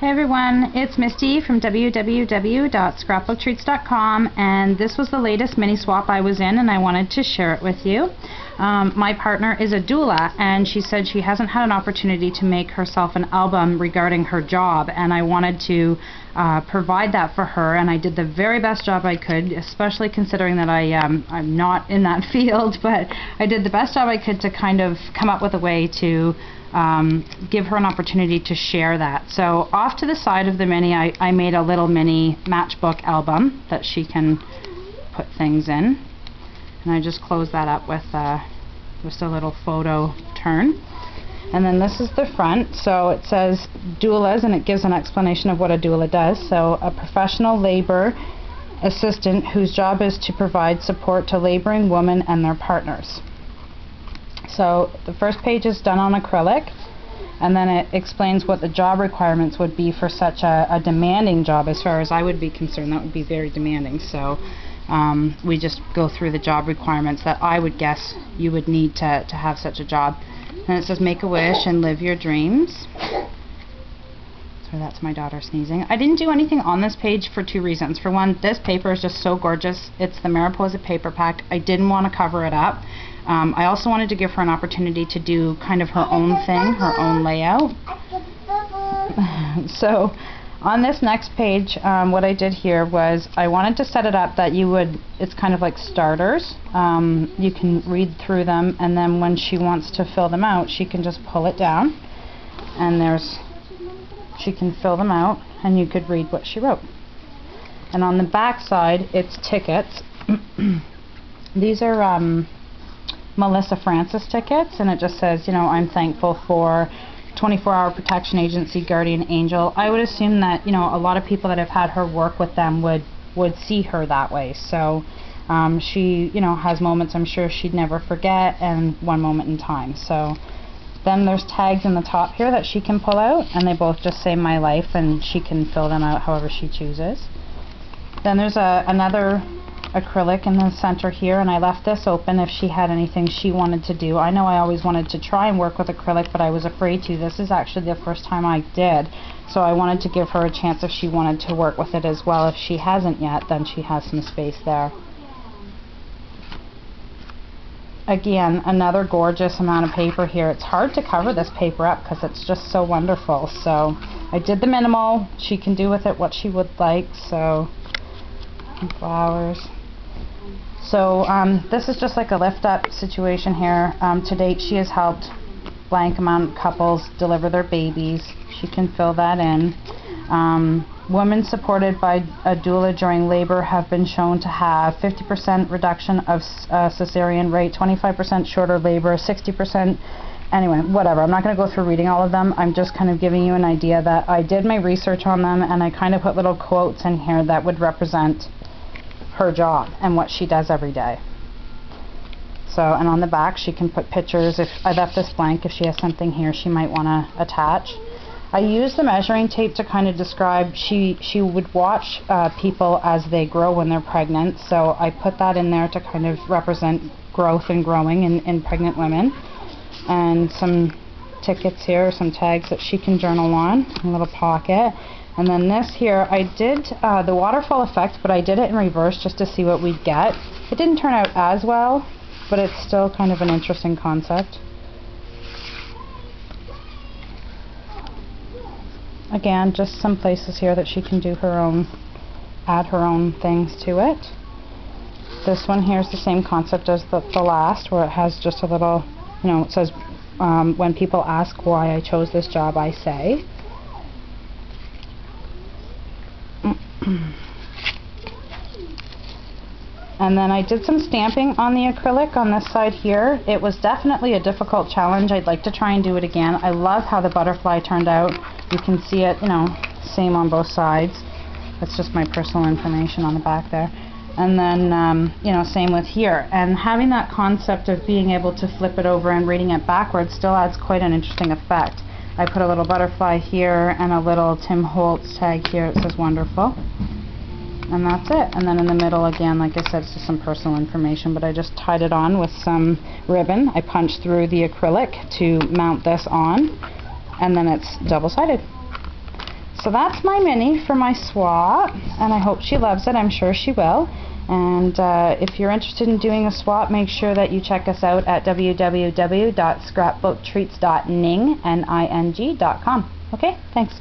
Hey everyone, it's Misty from www.scrapbooktreats.com, and this was the latest mini swap I was in and I wanted to share it with you. My partner is a doula, and she said she hasn't had an opportunity to make herself an album regarding her job, and I wanted to provide that for her, and I did the very best job I could, especially considering that I'm not in that field, but I did the best job I could to kind of come up with a way to give her an opportunity to share that. So off to the side of the mini, I made a little mini matchbook album that she can put things in, and I just closed that up with just a little photo turn. And then this is the front, so it says doulas, and it gives an explanation of what a doula does. So a professional labor assistant whose job is to provide support to laboring women and their partners. So the first page is done on acrylic, and then it explains what the job requirements would be for such a demanding job. As far as I would be concerned, that would be very demanding. So we just go through the job requirements that I would guess you would need to have such a job. And it says make a wish and live your dreams. So that's my daughter sneezing. I didn't do anything on this page for two reasons. For one, this paper is just so gorgeous. It's the Mariposa Paper pack. I didn't want to cover it up. I also wanted to give her an opportunity to do kind of her own thing, her own layout. So on this next page, what I did here was I wanted to set it up that it's kind of like starters. You can read through them, and then when she wants to fill them out, she can just pull it down, and she can fill them out, and you could read what she wrote. And on the back side, it's tickets. These are Melissa Francis tickets, and it just says, you know, I'm thankful for 24-hour protection agency guardian angel. I would assume that, you know, a lot of people that have had her work with them would see her that way. So she, you know, has moments I'm sure she'd never forget, and one moment in time. So then there's tags in the top here that she can pull out, and they both just say my life, and she can fill them out however she chooses. Then there's another acrylic in the center here, and I left this open if she had anything she wanted to do. I know I always wanted to try and work with acrylic, but I was afraid to. This is actually the first time I did, so I wanted to give her a chance if she wanted to work with it as well. If she hasn't yet, then she has some space there. Again, another gorgeous amount of paper here. It's hard to cover this paper up because it's just so wonderful. So I did the minimal. She can do with it what she would like. So flowers. So this is just like a lift up situation here. To date, she has helped blank amount of couples deliver their babies. She can fill that in. Women supported by a doula during labor have been shown to have 50% reduction of cesarean rate, 25% shorter labor, 60%. Anyway, whatever. I'm not going to go through reading all of them. I'm just kind of giving you an idea that I did my research on them, and I kind of put little quotes in here that would represent her job and what she does every day. So, and on the back she can put pictures. If I left this blank, if she has something here she might want to attach. I used the measuring tape to kind of describe, she would watch people as they grow when they're pregnant, so I put that in there to kind of represent growth and growing in pregnant women. And some tickets here, some tags that she can journal on, a little pocket. And then this here, I did the waterfall effect, but I did it in reverse just to see what we'd get. It didn't turn out as well, but it's still kind of an interesting concept. Again, just some places here that she can do her own, add her own things to it. This one here is the same concept as the last, where it has just a little, you know, it says, when people ask why I chose this job, I say. And then I did some stamping on the acrylic on this side here. It was definitely a difficult challenge. I'd like to try and do it again. I love how the butterfly turned out. You can see it, you know, same on both sides. That's just my personal information on the back there. And then, you know, same with here. And having that concept of being able to flip it over and reading it backwards still adds quite an interesting effect. I put a little butterfly here and a little Tim Holtz tag here. It says wonderful. And that's it. And then in the middle, again, like I said, it's just some personal information, but I just tied it on with some ribbon. I punched through the acrylic to mount this on, and then it's double-sided. So that's my mini for my swap, and I hope she loves it. I'm sure she will. And if you're interested in doing a swap, make sure that you check us out at www.scrapbooktreats.ning.com. Okay, thanks.